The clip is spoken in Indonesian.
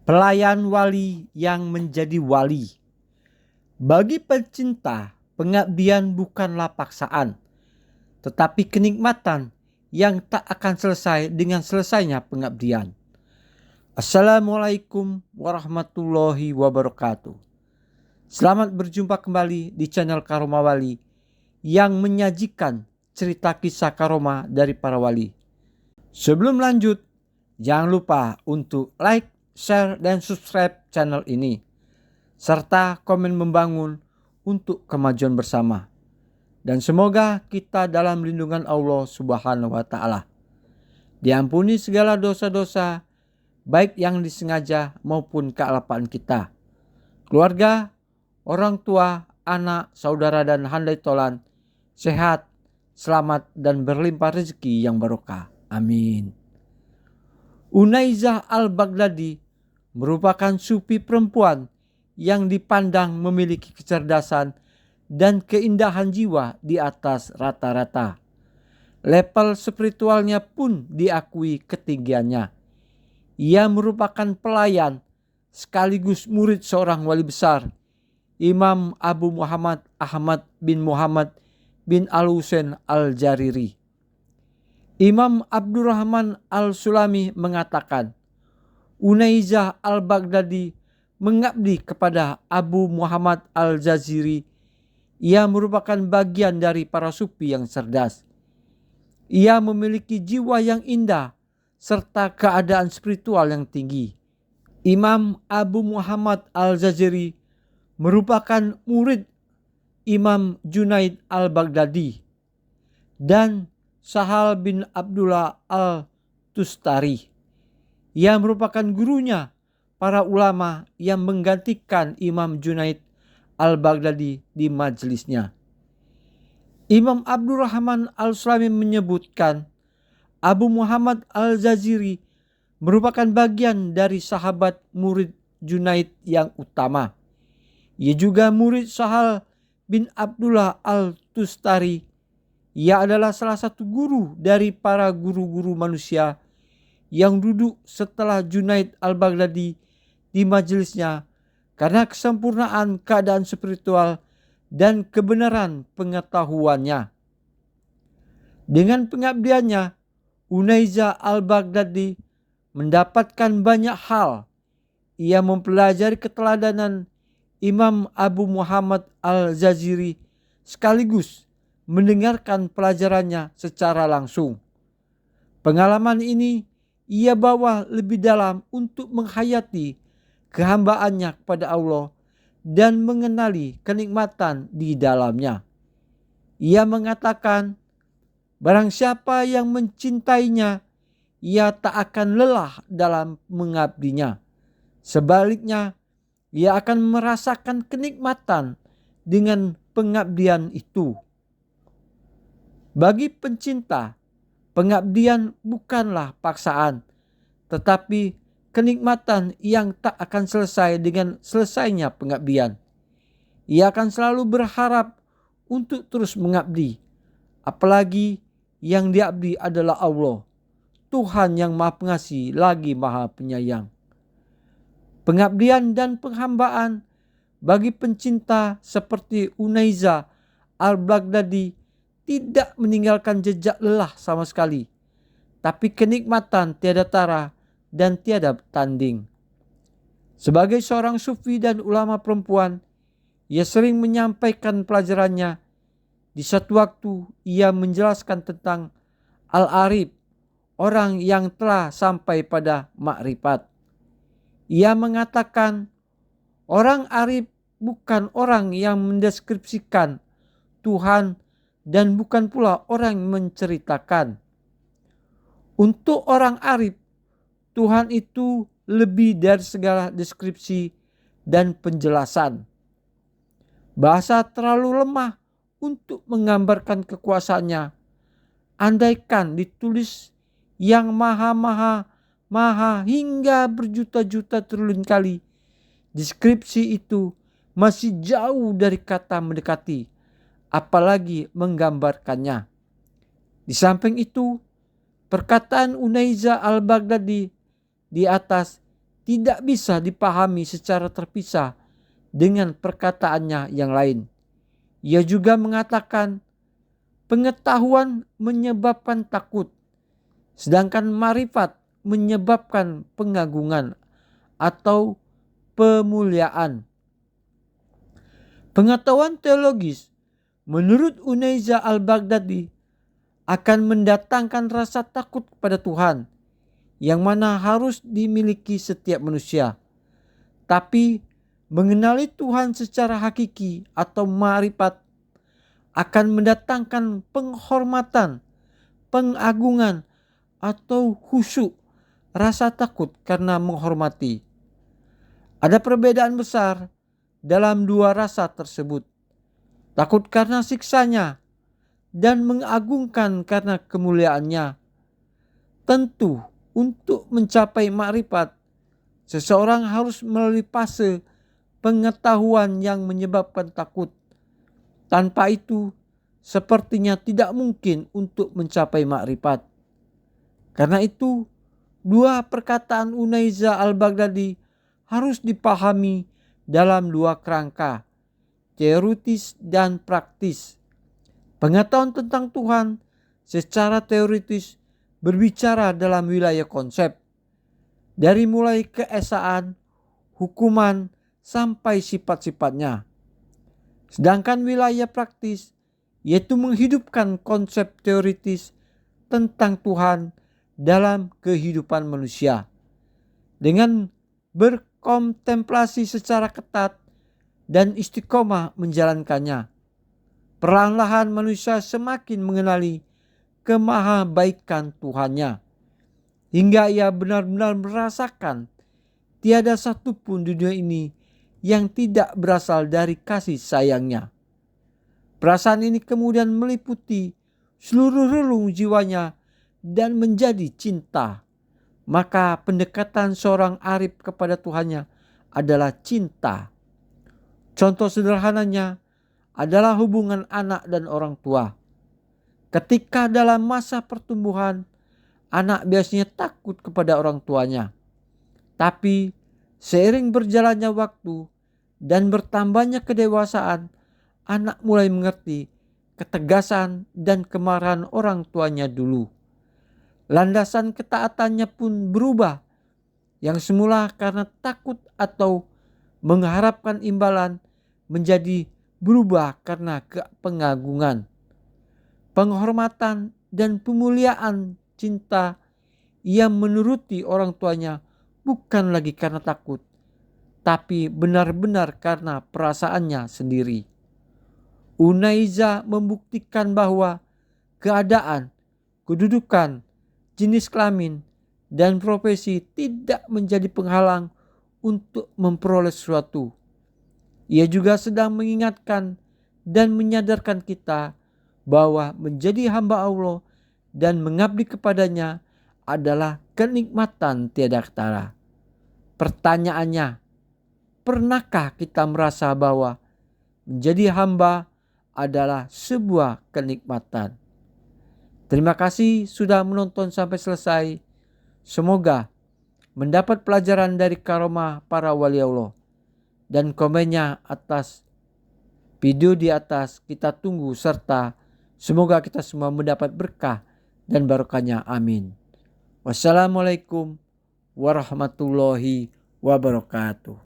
Pelayan wali yang menjadi wali. Bagi pencinta, pengabdian bukanlah paksaan, tetapi kenikmatan yang tak akan selesai dengan selesainya pengabdian. Assalamualaikum warahmatullahi wabarakatuh. Selamat berjumpa kembali di channel Karoma Wali yang menyajikan cerita kisah karoma dari para wali. Sebelum lanjut, jangan lupa untuk like, share, dan subscribe channel ini, serta komen membangun untuk kemajuan bersama. Dan semoga kita dalam lindungan Allah Subhanahu wa Ta'ala, diampuni segala dosa-dosa, baik yang disengaja maupun kealapan kita, keluarga, orang tua, anak, saudara, dan handai tolan, sehat, selamat, dan berlimpah rezeki yang barokah. Amin. Unaizah al-Baghdadi merupakan sufi perempuan yang dipandang memiliki kecerdasan dan keindahan jiwa di atas rata-rata. Level spiritualnya pun diakui ketinggiannya. Ia merupakan pelayan sekaligus murid seorang wali besar, Imam Abu Muhammad Ahmad bin Muhammad bin Al-Husain Al-Jariri. Imam Abdurrahman Al-Sulami mengatakan, Unaizah al-Baghdadi mengabdi kepada Abu Muhammad Al-Jaziri. Ia merupakan bagian dari para sufi yang cerdas. Ia memiliki jiwa yang indah serta keadaan spiritual yang tinggi. Imam Abu Muhammad Al-Jaziri merupakan murid Imam Junaid al-Baghdadi dan Sahal bin Abdullah al-Tustari. Ia merupakan gurunya para ulama yang menggantikan Imam Junaid al-Baghdadi di majelisnya. Imam Abdurrahman Al-Sulami menyebutkan Abu Muhammad Al-Jaziri merupakan bagian dari sahabat murid Junaid yang utama. Ia juga murid Sahal bin Abdullah al-Tustari. Ia adalah salah satu guru dari para guru-guru manusia yang duduk setelah Junaid al-Baghdadi di majelisnya karena kesempurnaan keadaan spiritual dan kebenaran pengetahuannya. Dengan pengabdiannya, Unaizah al-Baghdadi mendapatkan banyak hal. Ia mempelajari keteladanan Imam Abu Muhammad Al-Jaziri sekaligus mendengarkan pelajarannya secara langsung. Pengalaman ini ia bawa lebih dalam untuk menghayati kehambaannya kepada Allah dan mengenali kenikmatan di dalamnya. Ia mengatakan, barang siapa yang mencintainya, ia tak akan lelah dalam mengabdinya. Sebaliknya, ia akan merasakan kenikmatan dengan pengabdian itu. Bagi pencinta, pengabdian bukanlah paksaan, tetapi kenikmatan yang tak akan selesai dengan selesainya pengabdian. Ia akan selalu berharap untuk terus mengabdi, apalagi yang diabdi adalah Allah, Tuhan yang Maha Pengasih lagi Maha Penyayang. Pengabdian dan penghambaan bagi pencinta seperti Unaizah al-Baghdadi tidak meninggalkan jejak lelah sama sekali, tapi kenikmatan tiada tara dan tiada tanding. Sebagai seorang sufi dan ulama perempuan, ia sering menyampaikan pelajarannya. Di satu waktu ia menjelaskan tentang Al-Arif, orang yang telah sampai pada makrifat. Ia mengatakan, orang arif bukan orang yang mendeskripsikan Tuhan dan bukan pula orang yang menceritakan. Untuk orang arif, Tuhan itu lebih dari segala deskripsi dan penjelasan. Bahasa terlalu lemah untuk menggambarkan kekuasaannya. Andaikan ditulis yang maha hingga berjuta-juta triliun kali, deskripsi itu masih jauh dari kata mendekati, apalagi menggambarkannya. Di samping itu, perkataan Unaizah al-Baghdadi di atas tidak bisa dipahami secara terpisah dengan perkataannya yang lain. Ia juga mengatakan pengetahuan menyebabkan takut, sedangkan marifat menyebabkan pengagungan atau pemuliaan. Pengetahuan teologis menurut Unaiza al-Baghdadi akan mendatangkan rasa takut kepada Tuhan yang mana harus dimiliki setiap manusia. Tapi mengenali Tuhan secara hakiki atau marifat akan mendatangkan penghormatan, pengagungan atau khusyuk, rasa takut karena menghormati. Ada perbedaan besar dalam dua rasa tersebut. Takut karena siksanya dan mengagungkan karena kemuliaannya. Tentu untuk mencapai makrifat, seseorang harus melalui fase pengetahuan yang menyebabkan takut. Tanpa itu, sepertinya tidak mungkin untuk mencapai makrifat. Karena itu, dua perkataan Unaiza al-Baghdadi harus dipahami dalam dua kerangka, teoritis dan praktis. Pengetahuan tentang Tuhan secara teoritis berbicara dalam wilayah konsep, dari mulai keesaan, hukuman, sampai sifat-sifatnya. Sedangkan wilayah praktis yaitu menghidupkan konsep teoritis tentang Tuhan dalam kehidupan manusia. Dengan berkontemplasi secara ketat dan istiqomah menjalankannya, perlahan-lahan manusia semakin mengenali kemahabaikan Tuhannya, hingga ia benar-benar merasakan tiada satupun di dunia ini yang tidak berasal dari kasih sayangnya. Perasaan ini kemudian meliputi seluruh relung jiwanya dan menjadi cinta. Maka pendekatan seorang arif kepada Tuhannya adalah cinta. Contoh sederhananya adalah hubungan anak dan orang tua. Ketika dalam masa pertumbuhan, anak biasanya takut kepada orang tuanya. Tapi seiring berjalannya waktu dan bertambahnya kedewasaan, anak mulai mengerti ketegasan dan kemarahan orang tuanya dulu. Landasan ketaatannya pun berubah, yang semula karena takut atau mengharapkan imbalan menjadi berubah karena pengagungan, penghormatan, dan pemuliaan cinta. Ia menuruti orang tuanya bukan lagi karena takut, tapi benar-benar karena perasaannya sendiri. Unaiza membuktikan bahwa keadaan, kedudukan, jenis kelamin, dan profesi tidak menjadi penghalang untuk memperoleh sesuatu. Ia juga sedang mengingatkan dan menyadarkan kita bahwa menjadi hamba Allah dan mengabdi kepadanya adalah kenikmatan tiada tara. Pertanyaannya, pernahkah kita merasa bahwa menjadi hamba adalah sebuah kenikmatan? Terima kasih sudah menonton sampai selesai. Semoga mendapat pelajaran dari karomah para wali Allah. Dan komennya atas video di atas kita tunggu, serta semoga kita semua mendapat berkah dan barokahnya. Amin. Wassalamualaikum warahmatullahi wabarakatuh.